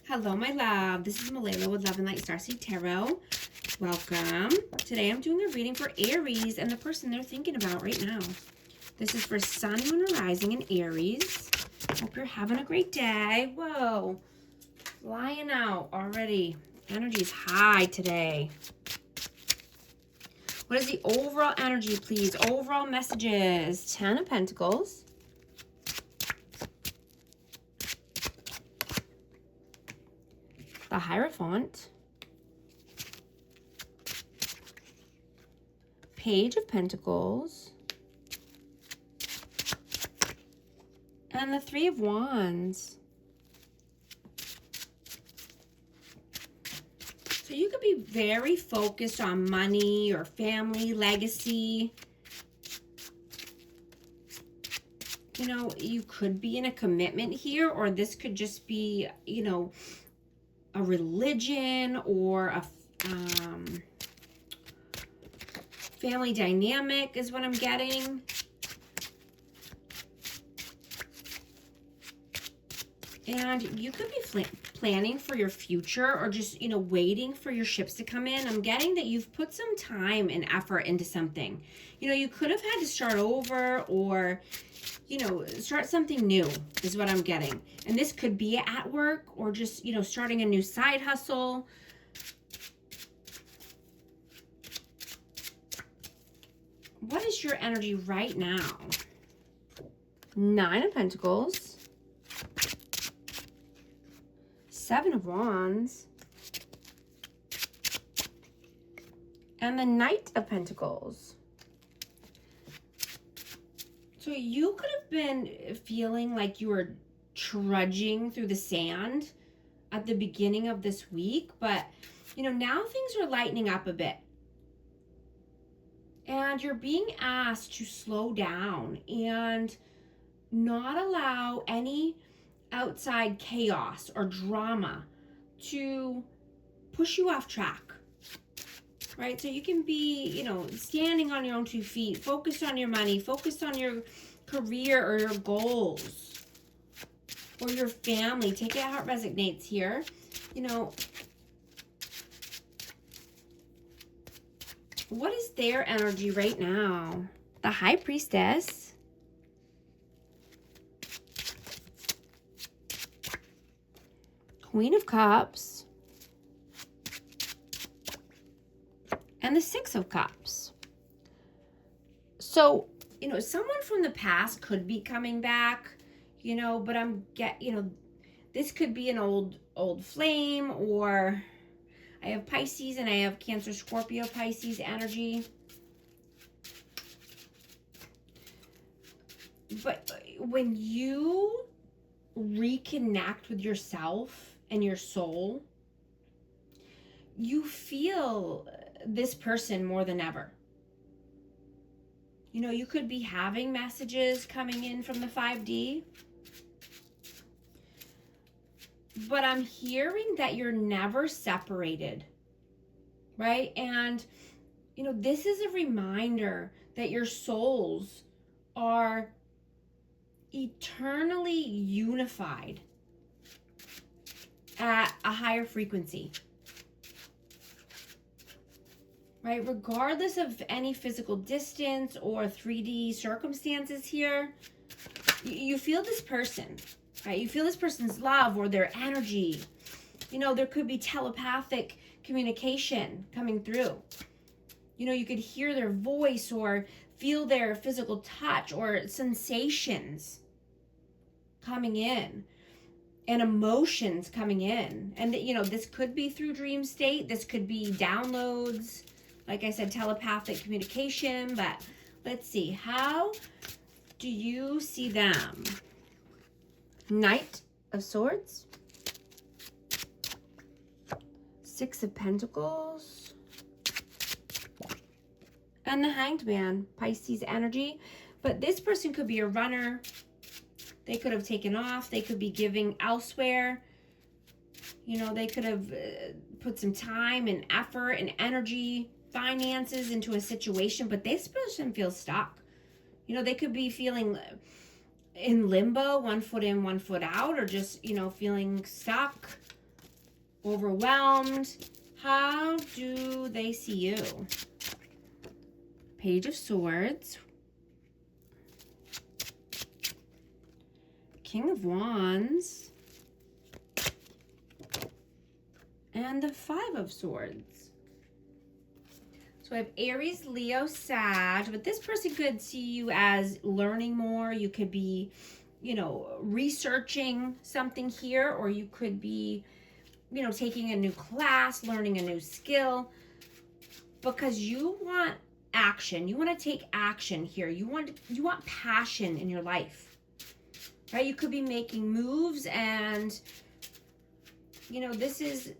Hello, my love. This is Malayla with Love and Light Starseed Tarot. Welcome. Today I'm doing a reading for Aries and the person they're thinking about right now. This is for Sun, Moon, or Rising in Aries. Hope you're having a great day. Whoa. Flying out already. Energy's high today. What is the overall energy, please? Overall messages. 10 of Pentacles. The Hierophant, Page of Pentacles, and the Three of Wands. So you could be very focused on money or family, legacy. You know, you could be in a commitment here, or this could just be, you know, a religion or a family dynamic is what I'm getting. And you could be planning for your future or just, you know, waiting for your ships to come in. I'm getting that you've put some time and effort into something. You know, you could have had to start over or, you know, start something new is what I'm getting. And this could be at work or just, you know, starting a new side hustle. What is your energy right now? 9 of Pentacles, 7 of Wands, and the Knight of Pentacles. So you could have been feeling like you were trudging through the sand at the beginning of this week, but, you know, now things are lightening up a bit. And you're being asked to slow down and not allow any outside chaos or drama to push you off track. Right? So you can be, you know, standing on your own 2 feet, focused on your money, focused on your career or your goals or your family. Take it how it resonates here. You know, what is their energy right now? The High Priestess, Queen of Cups, and the 6 of Cups. So, you know, someone from the past could be coming back, you know, but you know, this could be an old flame, or I have Pisces and I have Cancer, Scorpio, Pisces energy. But when you reconnect with yourself and your soul, you feel this person more than ever. You know, you could be having messages coming in from the 5D. But I'm hearing that you're never separated, right? And, you know, this is a reminder that your souls are eternally unified at a higher frequency. Right? Regardless of any physical distance or 3D circumstances here, you feel this person, right? You feel this person's love or their energy. You know, there could be telepathic communication coming through. You know, you could hear their voice or feel their physical touch or sensations coming in and emotions coming in. And, you know, this could be through dream state. This could be downloads. Like I said, telepathic communication, but let's see. How do you see them? Knight of Swords, 6 of Pentacles, and the Hanged Man, Pisces energy. But this person could be a runner. They could have taken off. They could be giving elsewhere. You know, they could have put some time and effort and energy, finances into a situation, but this person feels stuck. You know, they could be feeling in limbo, 1 foot in, 1 foot out, or just, you know, feeling stuck. overwhelmed. How do they see you? Page of Swords. King of Wands. And the Five of Swords. So I have Aries, Leo, Sag, but this person could see you as learning more. You could be, you know, researching something here, or you could be, you know, taking a new class, learning a new skill, because you want action. You want to take action here. You want passion in your life, right? You could be making moves, and, you know, this is,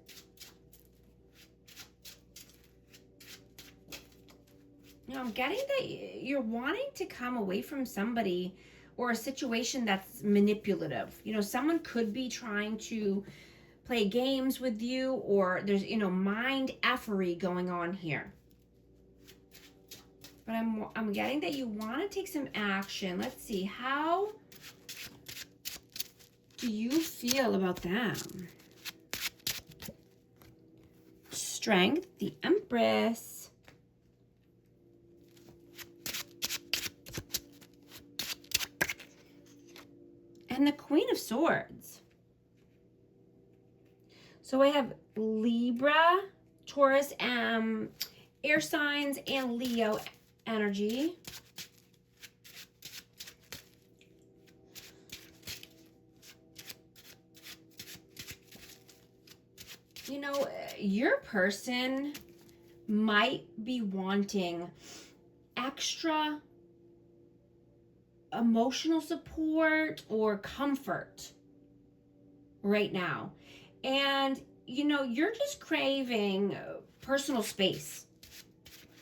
you know, I'm getting that you're wanting to come away from somebody or a situation that's manipulative. You know, someone could be trying to play games with you, or there's, you know, mind effery going on here. But I'm getting that you want to take some action. Let's see, how do you feel about them? Strength, the Empress. And the Queen of Swords. So I have Libra, Taurus, air signs, and Leo energy. You know, your person might be wanting extra emotional support or comfort right now. And, you know, you're just craving personal space.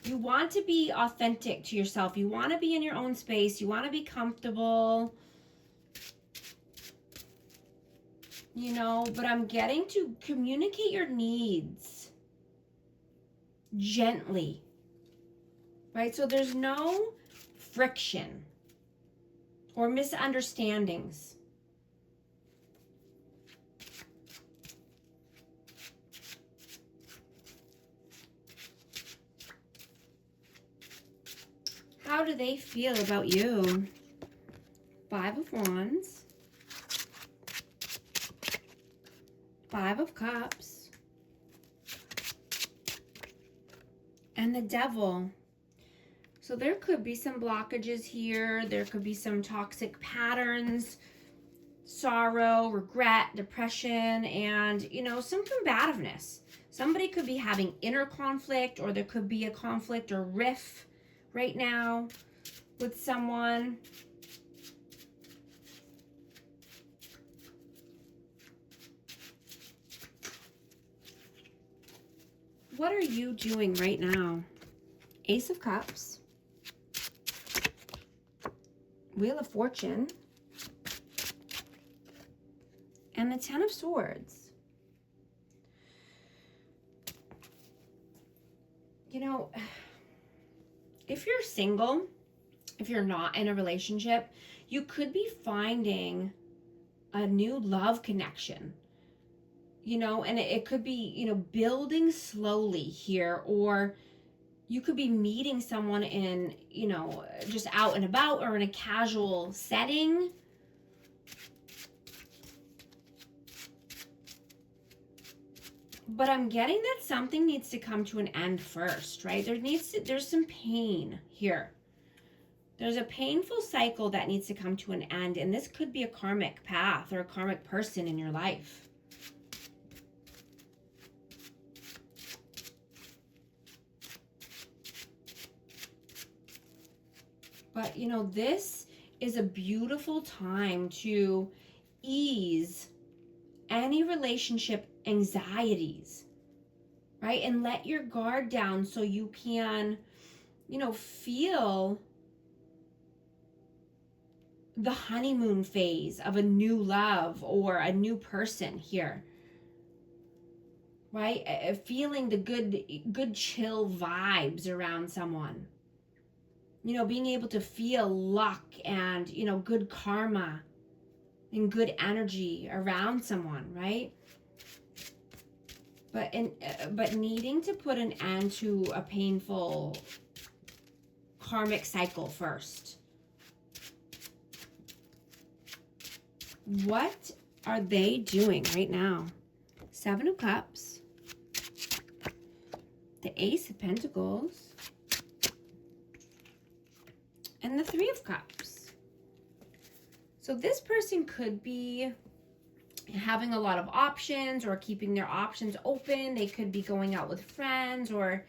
You want to be authentic to yourself. You want to be in your own space. You want to be comfortable. You know, but I'm getting to communicate your needs gently, right? So there's no friction or misunderstandings. How do they feel about you? Five of Wands. Five of Cups. And the Devil. So there could be some blockages here. There could be some toxic patterns, sorrow, regret, depression, and, you know, some combativeness. Somebody could be having inner conflict, or there could be a conflict or rift right now with someone. What are you doing right now? Ace of Cups. Wheel of Fortune. And the Ten of Swords. You know, if you're single, if you're not in a relationship, you could be finding a new love connection. You know, and it could be, you know, building slowly here, or you could be meeting someone in, you know, just out and about, or in a casual setting. But I'm getting that something needs to come to an end first, right? There's some pain here. There's a painful cycle that needs to come to an end, and this could be a karmic path or a karmic person in your life. But, you know, this is a beautiful time to ease any relationship anxieties, right? And let your guard down so you can, you know, feel the honeymoon phase of a new love or a new person here, right? Feeling the good chill vibes around someone. You know, being able to feel luck and, you know, good karma and good energy around someone, right? but needing to put an end to a painful karmic cycle first. What are they doing right now? Seven of Cups, the Ace of Pentacles, and the Three of Cups. So this person could be having a lot of options or keeping their options open. They could be going out with friends, or,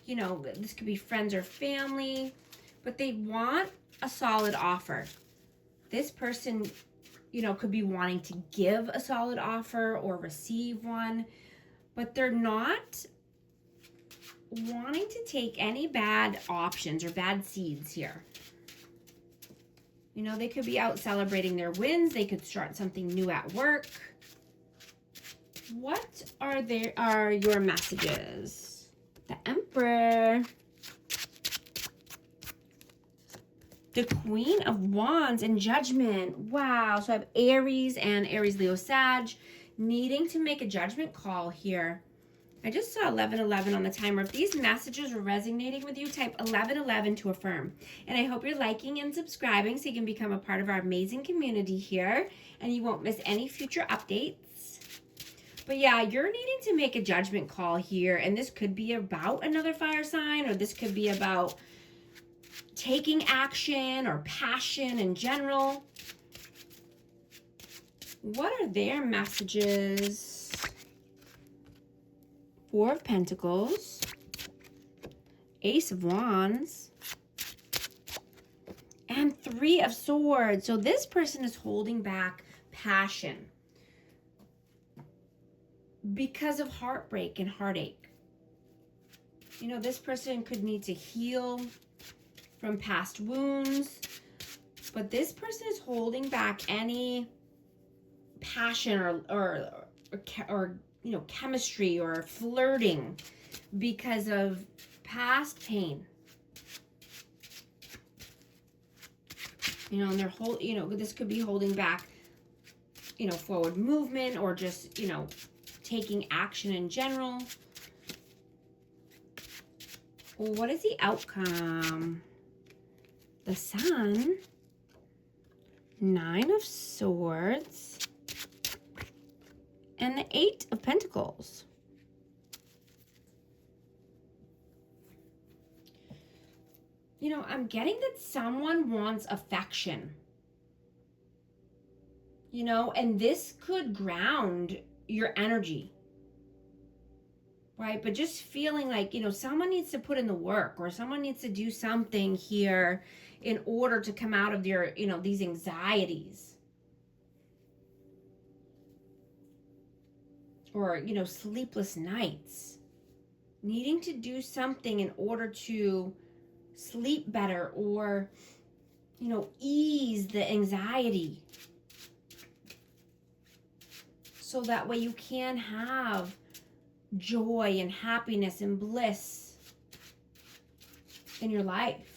you know, this could be friends or family, but they want a solid offer. This person, you know, could be wanting to give a solid offer or receive one, but they're not wanting to take any bad options or bad seeds here. You know, they could be out celebrating their wins. They could start something new at work. What are your messages? The Emperor. The Queen of Wands and Judgment. Wow. So I have Aries and Aries, Leo, Sag needing to make a judgment call here. I just saw 1111 on the timer. If these messages are resonating with you, type 1111 to affirm. And I hope you're liking and subscribing so you can become a part of our amazing community here and you won't miss any future updates. But yeah, you're needing to make a judgment call here, and this could be about another fire sign, or this could be about taking action or passion in general. What are their messages? Four of Pentacles, Ace of Wands, and Three of Swords. So this person is holding back passion because of heartbreak and heartache. You know, this person could need to heal from past wounds, but this person is holding back any passion or you know, chemistry or flirting because of past pain. You know, and they're you know, this could be holding back, you know, forward movement or just, you know, taking action in general. Well, what is the outcome? The Sun, Nine of Swords, and the Eight of Pentacles. You know, I'm getting that someone wants affection. You know, and this could ground your energy. Right? But just feeling like, you know, someone needs to put in the work, or someone needs to do something here in order to come out of their, you know, these anxieties. Or, you know, sleepless nights. Needing to do something in order to sleep better or, you know, ease the anxiety. So that way you can have joy and happiness and bliss in your life.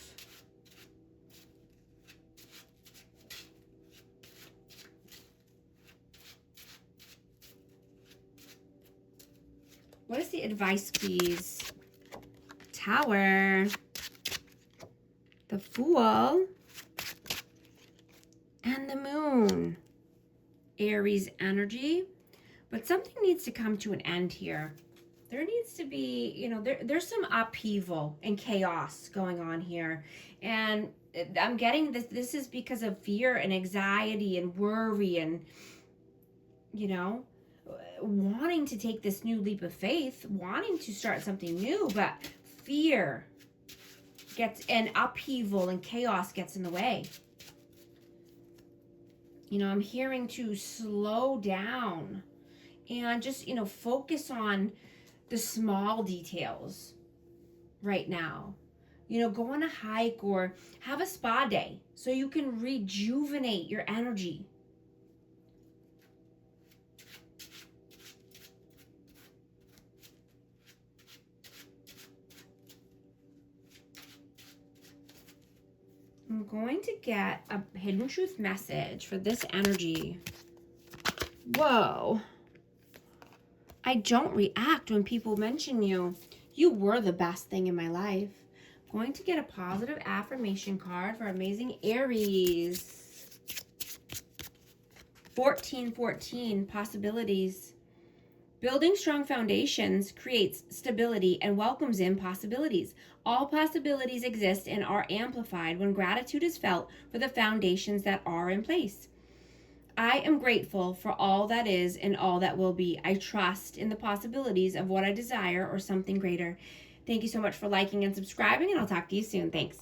What is the advice, please? Tower, the Fool, and the Moon. Aries energy. But something needs to come to an end here. There needs to be, you know, there's some upheaval and chaos going on here. And I'm getting this is because of fear and anxiety and worry and, you know, wanting to take this new leap of faith, wanting to start something new, but fear gets, and upheaval and chaos gets in the way. You know, I'm hearing to slow down and just, you know, focus on the small details right now. You know, go on a hike or have a spa day so you can rejuvenate your energy. I'm going to get a hidden truth message for this energy. Whoa. I don't react when people mention you. You were the best thing in my life. I'm going to get a positive affirmation card for amazing Aries. 1414, possibilities. Building strong foundations creates stability and welcomes in possibilities. All possibilities exist and are amplified when gratitude is felt for the foundations that are in place. I am grateful for all that is and all that will be. I trust in the possibilities of what I desire or something greater. Thank you so much for liking and subscribing, and I'll talk to you soon. Thanks.